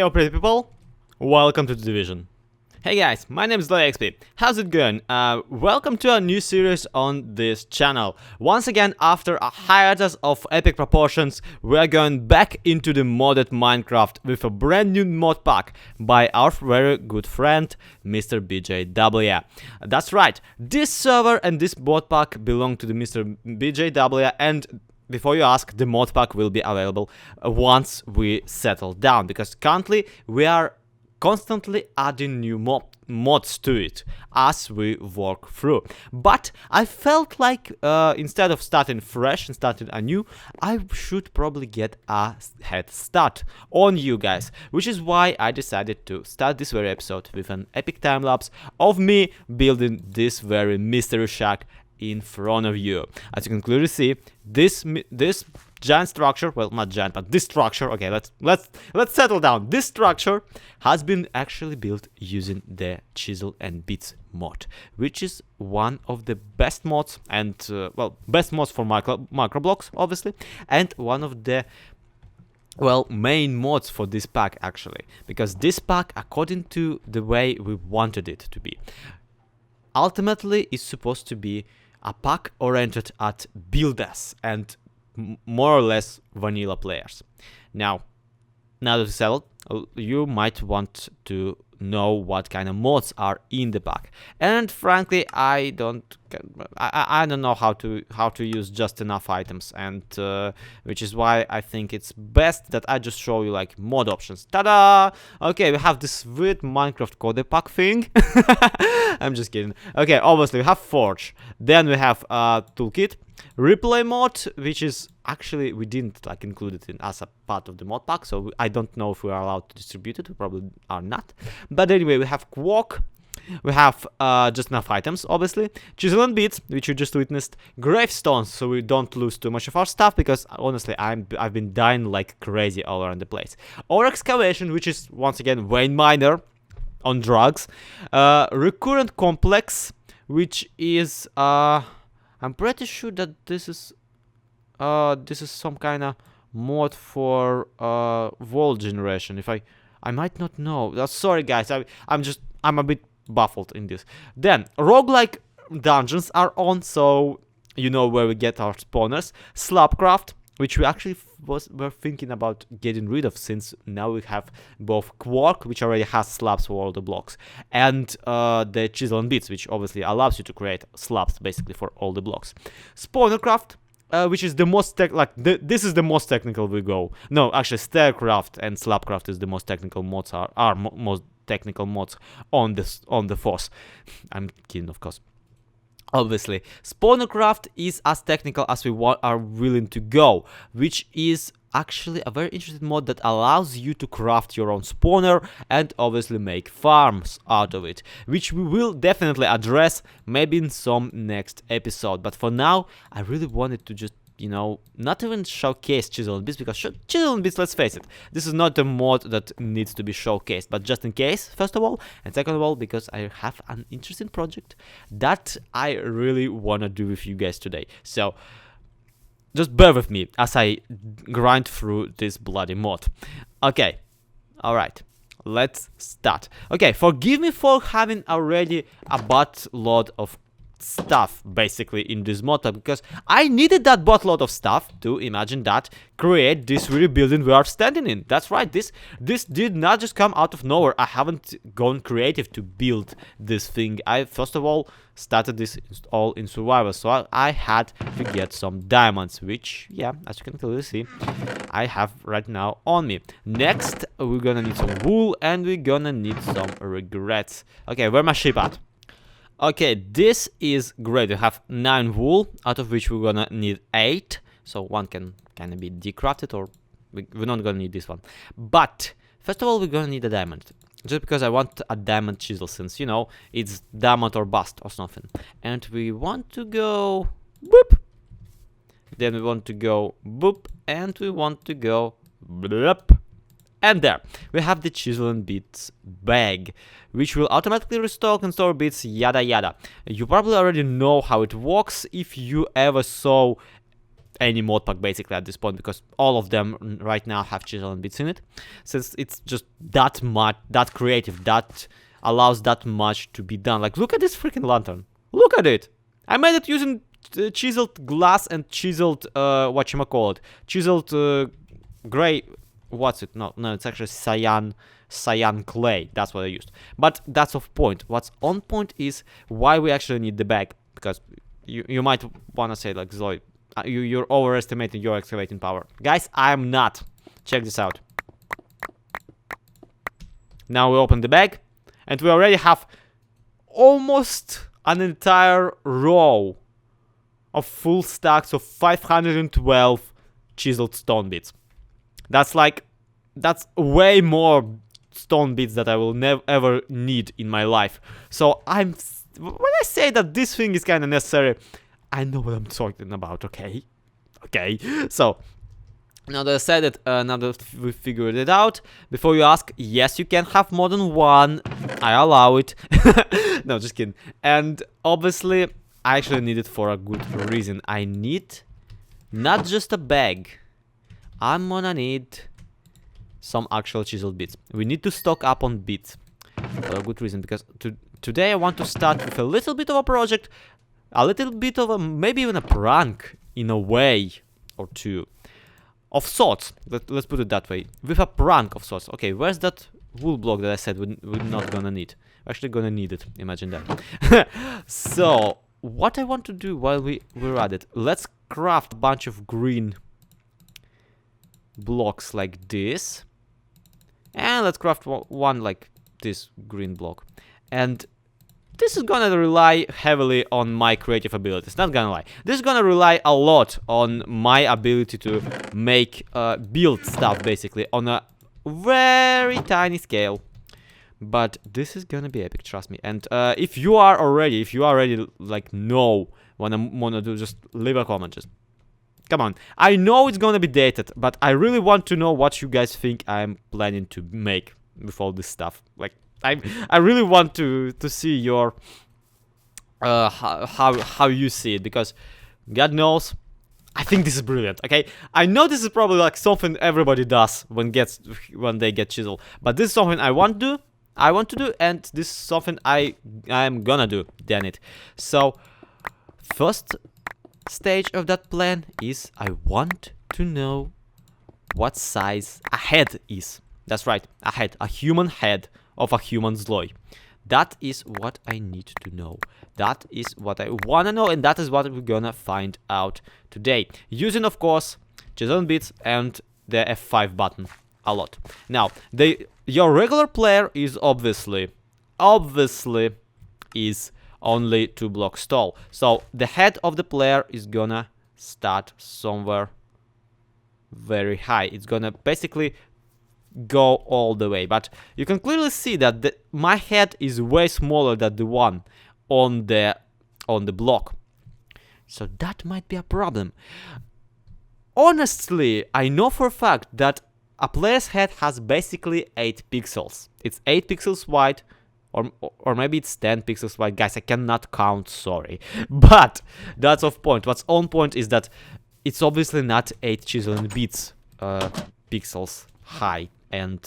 Heyo pretty people, welcome to the Division. Hey guys, my name is ZloYxp. How's it going? Welcome to a new series on this channel. Once again, after a hiatus of epic proportions, we are going back into the modded Minecraft with a brand new mod pack by our very good friend, Mr. BJW. That's right, this server and this mod pack belong to the Mr. BJW, and before you ask, the mod pack will be available once we settle down, because currently we are constantly adding new mods to it as we work through. But I felt like instead of starting fresh and starting anew, I should probably get a head start on you guys, which is why I decided to start this very episode with an epic time lapse of me building this very mystery shack in front of you. As you can clearly see, this giant structure, well, not giant, but this structure, okay, let's settle down. This structure has been actually built using the Chisel and Bits mod, which is one of the best mods, and well, best mods for micro blocks, obviously, and one of the main mods for this pack, actually, because this pack, according to the way we wanted it to be, ultimately is supposed to be a pack oriented at builders and more or less vanilla players. Now that we settled, you might want to know what kind of mods are in the pack, and frankly I don't know how to use just enough items, and which is why I think it's best that I just show you like mod options. Ta-da! Okay, we have this weird Minecraft code pack thing. I'm just kidding. Okay, obviously we have Forge, then we have Toolkit, Replay mod, which is actually we didn't like include it in as a part of the mod pack, so I don't know if we are allowed to distribute it. We probably are not. But anyway, we have Quark, we have just enough items, obviously, Chisel and Bits, which you just witnessed, Gravestones, so we don't lose too much of our stuff, because honestly I've been dying like crazy all around the place. Ore Excavation, which is once again Vein Miner on drugs, Recurrent Complex, which is I'm pretty sure that this is some kind of mod for wall generation. If I might not know. Sorry guys, I'm a bit baffled in this. Then roguelike dungeons are on, so you know where we get our spawners. Slabcraft, which we actually were thinking about getting rid of, since now we have both Quark, which already has slabs for all the blocks, and the Chisel and Bits, which obviously allows you to create slabs basically for all the blocks. Spawnercraft, which is the most this is the most technical we go. No, actually, Staircraft and Slabcraft is the most technical mods most technical mods on the force. I'm kidding, of course. Obviously, Spawnercraft is as technical as we are willing to go, which is actually a very interesting mod that allows you to craft your own spawner and obviously make farms out of it, which we will definitely address maybe in some next episode. But for now, I really wanted to just, you know, not even showcase Chisel and Bits, because Chisel and Bits, let's face it, this is not a mod that needs to be showcased, but just in case, first of all, and second of all, because I have an interesting project that I really want to do with you guys today. So just bear with me as I grind through this bloody mod. Okay, alright, let's start. Okay, forgive me for having already a buttload of stuff basically in this mod, because I needed that buttload of stuff to, imagine that, create this really building we are standing in. That's right, this did not just come out of nowhere. I haven't gone creative to build this thing. I first of all started this all in survival, so I had to get some diamonds, which, yeah, as you can clearly see, I have right now on me. Next, we're gonna need some wool, and we're gonna need some regrets. Okay, where my sheep at? Okay, this is great. We have 9 wool, out of which we're gonna need 8. So one can kind of be decrafted, or we're not gonna need this one. But first of all, we're gonna need a diamond. Just because I want a diamond chisel, since, you know, it's diamond or bust or something. And we want to go boop. Then we want to go boop. And we want to go bloop. And there, we have the Chisel and Bits bag, which will automatically restock and store bits, yada yada. You probably already know how it works if you ever saw any mod pack basically at this point, because all of them right now have chisel and bits in it, since it's just that much, that creative, that allows that much to be done. Like, look at this freaking lantern. Look at it. I made it using chiseled glass and chiseled whatchamacallit, chiseled gray, what's it, no, it's actually cyan clay. That's what I used. But that's off point. What's on point is why we actually need the bag, because you might want to say, like, Zloy, you're overestimating your excavating power. Guys, I'm not. Check this out. Now we open the bag, and we already have almost an entire row of full stacks of 512 chiseled stone bits. That's way more stone bits that I will never ever need in my life. So when I say that this thing is kind of necessary, I know what I'm talking about, okay? Okay, so now that I said it, now that we figured it out, before you ask, yes, you can have more than one. I allow it. No, just kidding. And obviously, I actually need it for a good reason. I need not just a bag. I'm gonna need some actual chiseled bits. We need to stock up on bits for a good reason, because today I want to start with a little bit of a project, a little bit of a, maybe even a prank in a way or two. Of sorts, let's put it that way. With a prank of sorts. Okay, where's that wool block that I said we're not gonna need? We're actually gonna need it, imagine that. So, what I want to do while we're at it, let's craft a bunch of green blocks like this. And let's craft one like this green block. And this is gonna rely heavily on my creative abilities, not gonna lie. This is gonna rely a lot on my ability to make, build stuff, basically, on a very tiny scale. But this is gonna be epic, trust me. And if you already like know what I'm gonna do, just leave a comment, just come on. I know it's gonna be dated, but I really want to know what you guys think I'm planning to make with all this stuff. Like, I really want to see your how you see it, because God knows, I think this is brilliant. Okay, I know this is probably like something everybody does when they get chisel, but this is something I want to do, and this is something I'm gonna do. Damn it! So first stage of that plan is I want to know what size a head is. That's right, a head, a human head of a human Zloy. That is what I need to know. That is what I wanna know, and that is what we're gonna find out today. Using, of course, chiseled bits and the F5 button a lot. Now, your regular player is obviously is only 2 blocks tall. So the head of the player is gonna start somewhere very high. It's gonna basically go all the way, but you can clearly see that my head is way smaller than the one on the block, so that might be a problem. Honestly, I know for a fact that a player's head has basically 8 pixels. It's 8 pixels wide, or maybe it's 10 pixels wide. Guys, I cannot count, sorry, but that's off point. What's on point is that it's obviously not 8 chiseled bits pixels high and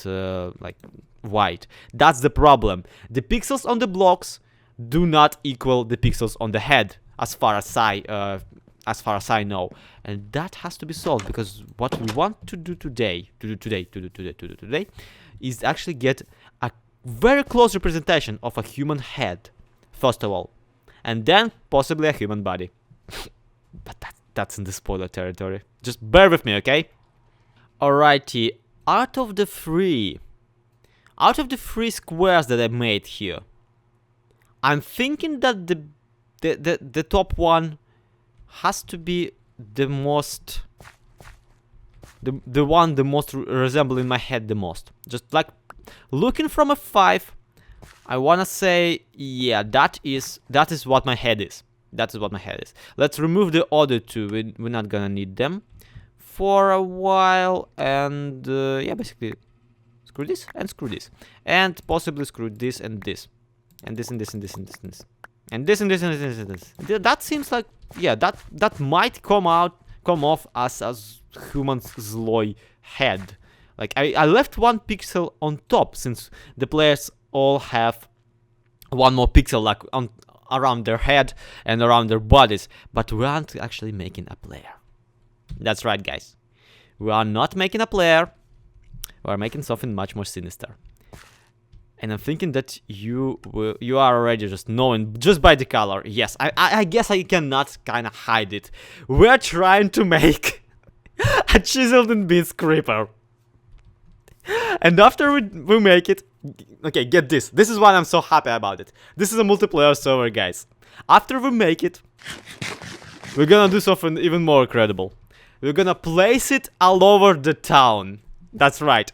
like wide. That's the problem. The pixels on the blocks do not equal the pixels on the head, as far as I know, and that has to be solved, because what we want to do today is actually get a very close representation of a human head first of all, and then possibly a human body. But that's in the spoiler territory. Just bear with me, okay? Alrighty. Out of the three squares that I made here, I'm thinking that the top one has to be the most, the one the most resembling my head the most. Just like looking from a 5, I wanna say, yeah, that is what my head is. That is what my head is. Let's remove the other 2. We're not gonna need them for a while, and yeah, basically screw this and screw this, and possibly screw this and this, and this and this and this and this and this, and this and this and this and this. That seems like, yeah, that might come come off as a human Zloy head. Like, I left 1 pixel on top, since the players all have 1 more pixel, like, around their head and around their bodies. But we aren't actually making a player. That's right, guys. We are not making a player. We are making something much more sinister. And I'm thinking that you are already just knowing, just by the color. Yes, I guess I cannot kind of hide it. We're trying to make a chiseled in bits creeper. And after we make it, okay, get this. This is why I'm so happy about it. This is a multiplayer server, guys. After we make it, we're gonna do something even more incredible. We're gonna place it all over the town. That's right.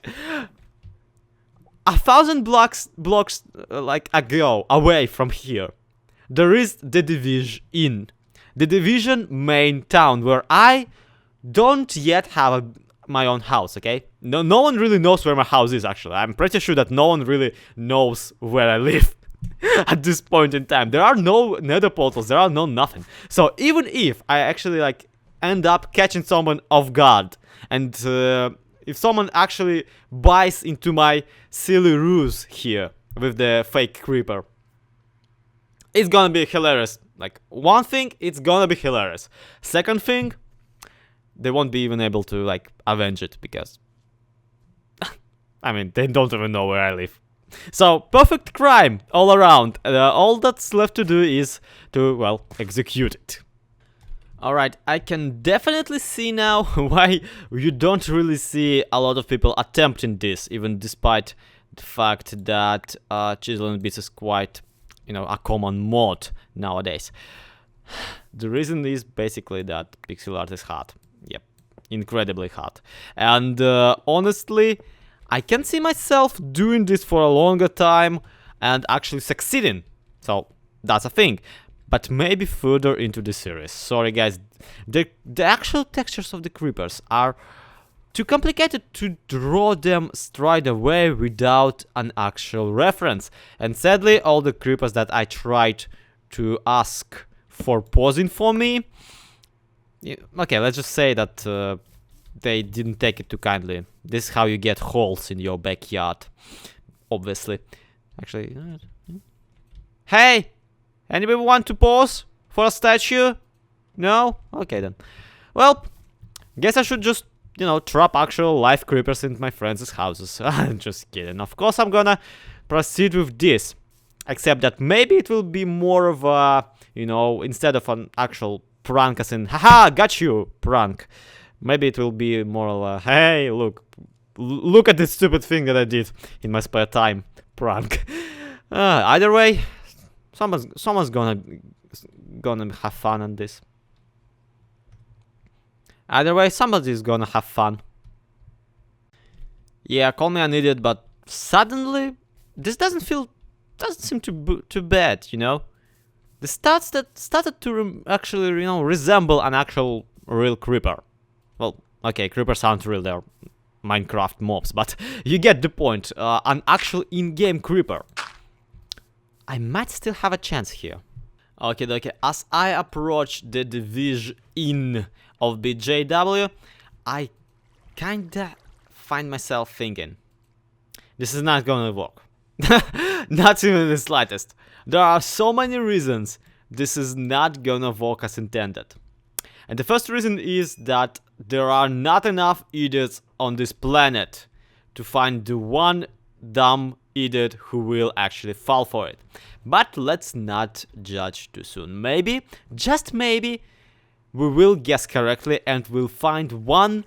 1,000 blocks like ago, away from here, there is the Division, the Division main town, where I don't yet have my own house. Okay, no one really knows where my house is. Actually, I'm pretty sure that no one really knows where I live at this point in time. There are no nether portals, there are no nothing. So even if I actually like end up catching someone off guard, and if someone actually buys into my silly ruse here with the fake creeper, it's gonna be hilarious. Like, one thing, it's gonna be hilarious. Second thing, they won't be even able to like avenge it, because I mean, they don't even know where I live. So, perfect crime all around. All that's left to do is to, well, execute it. Alright, I can definitely see now why you don't really see a lot of people attempting this, even despite the fact that Chisel and Bits is quite, you know, a common mod nowadays. The reason is basically that pixel art is hard. Yep, incredibly hard. And honestly, I can see myself doing this for a longer time and actually succeeding. So, that's a thing. But maybe further into the series. Sorry guys, the actual textures of the creepers are too complicated to draw them straight away without an actual reference. And sadly, all the creepers that I tried to ask for posing for me, okay, let's just say that they didn't take it too kindly. This is how you get holes in your backyard, obviously. Actually, hey! Anybody want to pose for a statue? No? Okay then. Well, guess I should just, you know, trap actual live creepers in my friends' houses. Just kidding. Of course I'm gonna proceed with this. Except that maybe it will be more of a, you know, instead of an actual prank as in, haha, got you, prank. Maybe it will be more of a, hey, look at this stupid thing that I did in my spare time, prank. Either way, someone's gonna have fun on this. Either way, somebody's gonna have fun. Yeah, call me an idiot, but suddenly this doesn't seem too bad, you know. The stats that started to actually, you know, resemble an actual real creeper. Well, okay, creepers aren't real; they're Minecraft mobs, but you get the point. An actual in-game creeper. I might still have a chance here. Okay, as I approach the Division of BJW, I kinda find myself thinking, this is not gonna work. Not even the slightest. There are so many reasons this is not gonna work as intended. And the first reason is that there are not enough idiots on this planet to find the one dumb idiot who will actually fall for it. But let's not judge too soon. Maybe, just maybe, we will guess correctly and we'll find one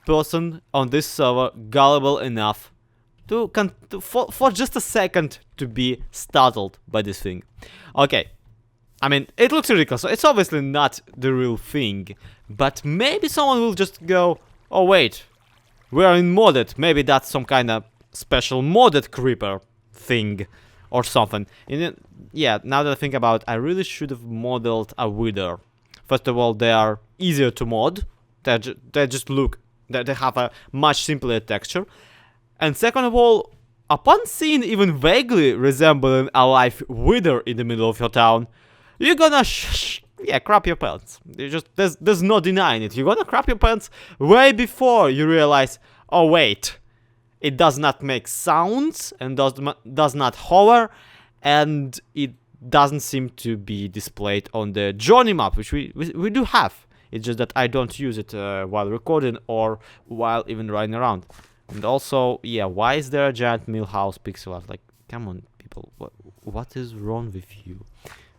person on this server gullible enough to for just a second to be startled by this thing. Okay, I mean, it looks ridiculous, so it's obviously not the real thing. But maybe someone will just go, oh wait, we are in modded. Maybe that's some kind of special modded creeper thing or something. Yeah, now that I think about it, I really should have modeled a wither. First of all, they are easier to mod. They just look, they have a much simpler texture. And second of all, upon seeing even vaguely resembling a live wither in the middle of your town, you're gonna yeah, crap your pants. There's no denying it. You're gonna crap your pants way before you realize, oh wait, it does not make sounds and does not hover, and it doesn't seem to be displayed on the journey map, which we do have. It's just that I don't use it while recording or while even riding around. And also, yeah, why is there a giant Millhouse pixel art? Like, come on, people, what is wrong with you?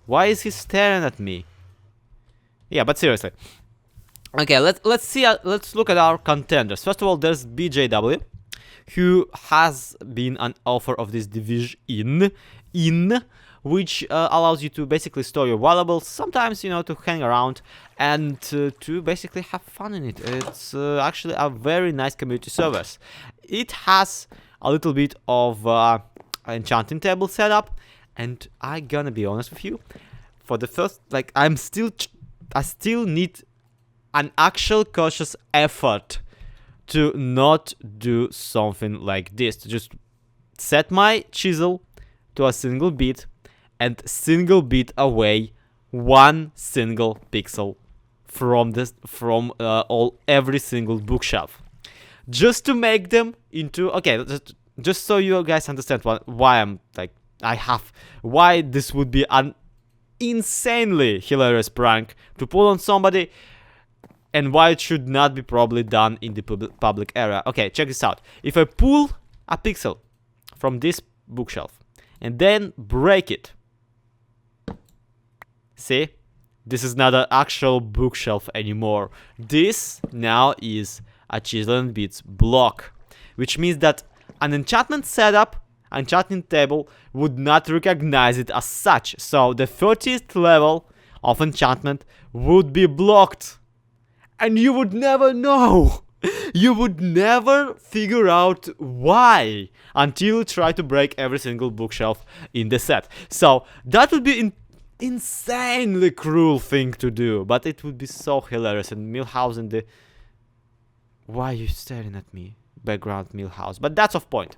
Why is he staring at me? Yeah, but seriously. Okay, let's see. Let's look at our contenders. First of all, there's BJW, who has been an author of this division which allows you to basically store your valuables, sometimes, you know, to hang around and to basically have fun in it. It's actually a very nice community service. It has a little bit of enchanting table setup, and I'm gonna be honest with you, for the first, like, I still need an actual cautious effort to not do something like this, to just set my chisel to a single bit and single bit away one single pixel from every single bookshelf, just to make them into, okay, just so you guys understand why I'm like, why this would be an insanely hilarious prank to pull on somebody, and why it should not be probably done in the public area. Okay, check this out. If I pull a pixel from this bookshelf and then break it, see, this is not an actual bookshelf anymore. This now is a chisel and bits block, which means that an enchantment setup, enchanting table, would not recognize it as such. So the 30th level of enchantment would be blocked, and you would never know. You would never figure out why until you try to break every single bookshelf in the set. So that would be insanely cruel thing to do, but it would be so hilarious. And Millhouse and the... Why are you staring at me? Background Millhouse. But that's off point.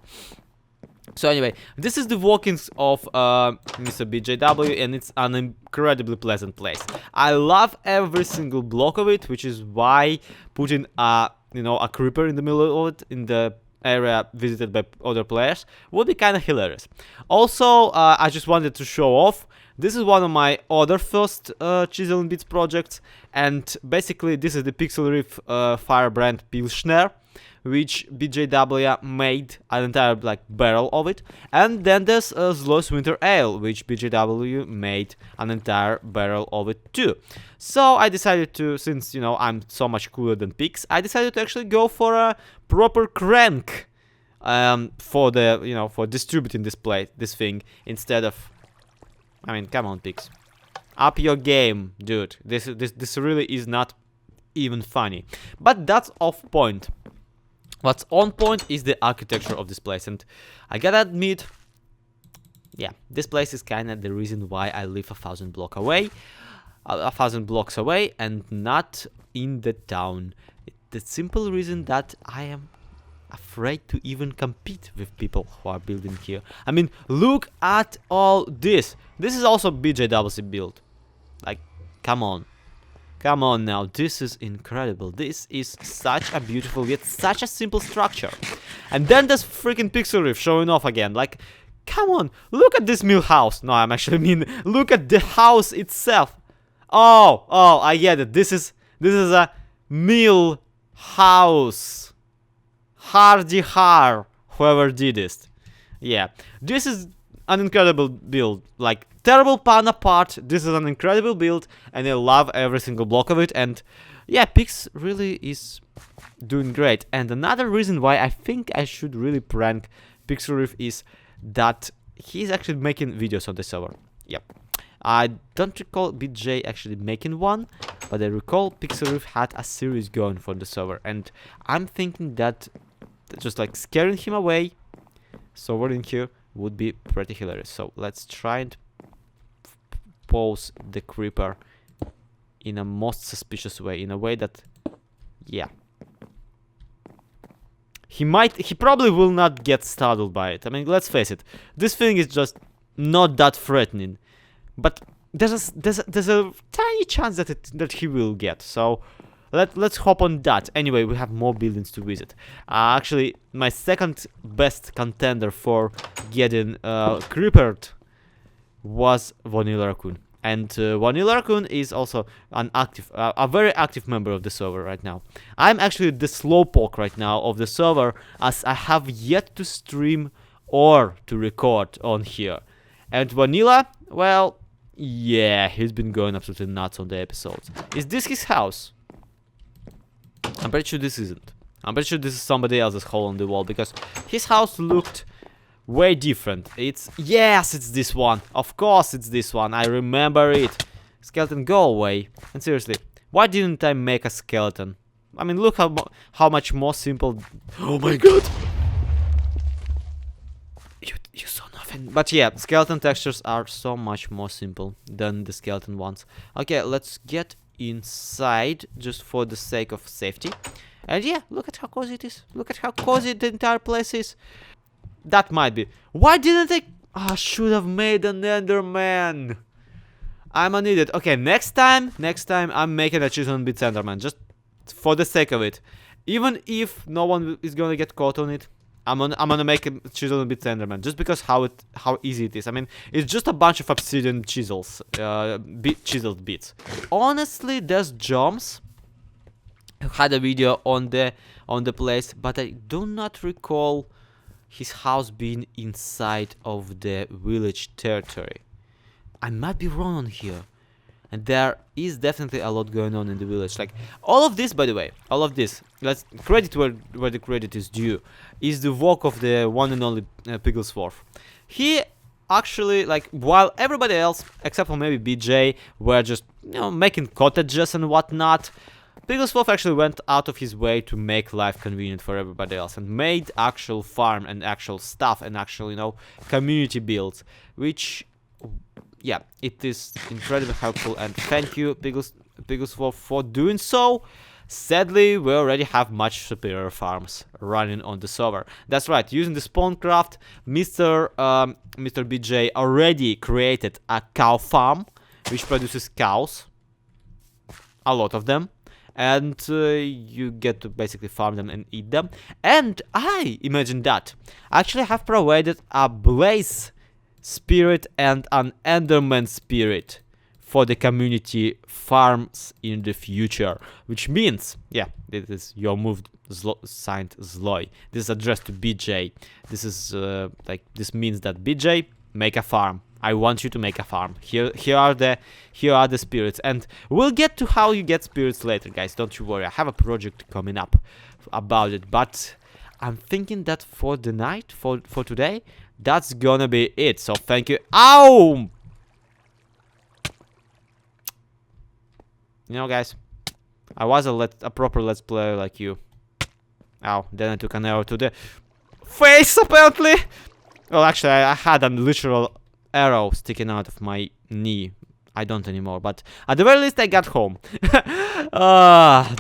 So anyway, this is the workings of Mr. BJW, and it's an incredibly pleasant place. I love every single block of it, which is why putting a creeper in the middle of it, in the area visited by other players, would be kind of hilarious. Also, I just wanted to show off, this is one of my other first Chisel and Bits projects, and basically this is the Pixel Reef Firebrand Pilsner, which BJW made an entire like barrel of it, and then there's ZloYxp Winter Ale, which BJW made an entire barrel of it too. So I decided to, since I'm so much cooler than Pix, I decided to actually go for a proper crank for the for distributing this thing instead of, I mean, come on, Pix, up your game, dude. This really is not even funny, but that's off point. What's on point is the architecture of this place, and I gotta admit, yeah, this place is kind of the reason why I live 1,000 blocks away, and not in the town. The simple reason that I am afraid to even compete with people who are building here. I mean, look at all this. This is also BJWC build. Like, come on. Come on now, this is incredible. This is such a beautiful yet such a simple structure. And then there's freaking Pixel Reef showing off again. Like, come on, look at this Millhouse. No, I'm actually look at the house itself. Oh, I get it. This is a Mill house. Hardy har, whoever did this. Yeah, this is an incredible build. Like, terrible pun apart, this is an incredible build, and I love every single block of it. And yeah, Pix really is doing great. And another reason why I think I should really prank Pixel Reef is that he's actually making videos on the server. Yep. I don't recall BJ actually making one, but I recall Pixel Reef had a series going for the server, and I'm thinking that just like scaring him away, server in here, would be pretty hilarious. So let's try and pose the creeper in a most suspicious way, in a way that, yeah, he probably will not get startled by it. I mean, let's face it, this thing is just not that threatening, but there's a tiny chance that he will get. So let's hop on that. Anyway, we have more buildings to visit. Actually, my second best contender for getting creepered was Vanilla Raccoon. And Vanilla Raccoon is also an active, a very active member of the server right now. I'm actually the slowpoke right now of the server, as I have yet to stream or to record on here. And Vanilla, well, yeah, he's been going absolutely nuts on the episodes. Is this his house? I'm pretty sure this isn't. I'm pretty sure this is somebody else's hole on the wall, because his house looked way different. Yes, it's this one. Of course it's this one. I remember it. Skeleton, go away. And seriously, why didn't I make a skeleton? I mean, look how much more simple. Oh my god. You saw nothing. But yeah, skeleton textures are so much more simple than the skeleton ones. Okay, let's get inside just for the sake of safety. And yeah, look at how cozy it is. Look at how cozy the entire place is. That might be. Why didn't I should have made an Enderman. I'm an idiot. Okay, next time I'm making a Chisel and Bits Enderman, just for the sake of it. Even if no one is gonna get caught on it, I'm gonna make a Chisel and Bits Enderman, just because how easy it is. I mean, it's just a bunch of obsidian chisels, chiseled bits. Honestly, there's Joms who had a video on the place, but I do not recall his house being inside of the village territory. I might be wrong on here. And there is definitely a lot going on in the village. Like, all of this, by the way, all of this, let's credit where the credit is due, is the work of the one and only Pigglesworth. He actually, like, while everybody else, except for maybe BJ, were just, you know, making cottages and whatnot, Pigglesworth actually went out of his way to make life convenient for everybody else and made actual farm and actual stuff and actual, you know, community builds, which, yeah, it is incredibly helpful, and thank you, Pigglesworth, for doing so. Sadly, we already have much superior farms running on the server. That's right, using the Spawncraft, Mr. BJ already created a cow farm, which produces cows, a lot of them. And you get to basically farm them and eat them. And I imagine that I actually have provided a blaze spirit and an enderman spirit for the community farms in the future. Which means, yeah, this is your move signed Zloy. This is addressed to BJ. This is this means that BJ, make a farm. I want you to make a farm. Here are the spirits, and we'll get to how you get spirits later, guys. Don't you worry. I have a project coming up about it, but I'm thinking that for the night, for today, that's gonna be it. So thank you. Ow! You know, guys, I was a proper let's player like you. Ow! Then I took an arrow to the face, apparently. Well, actually, I had a literal arrow sticking out of my knee. I don't anymore, but at the very least I got home.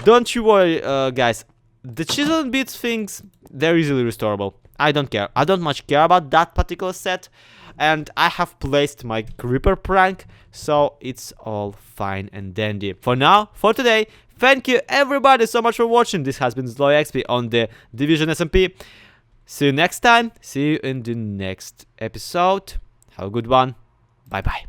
Don't you worry, guys. The Chisel and Bits things, they're easily restorable. I don't care. I don't much care about that particular set. And I have placed my creeper prank, so it's all fine and dandy. For now, for today, thank you everybody so much for watching. This has been ZloYxp on the Division SMP. See you next time. See you in the next episode. Have a good one. Bye bye.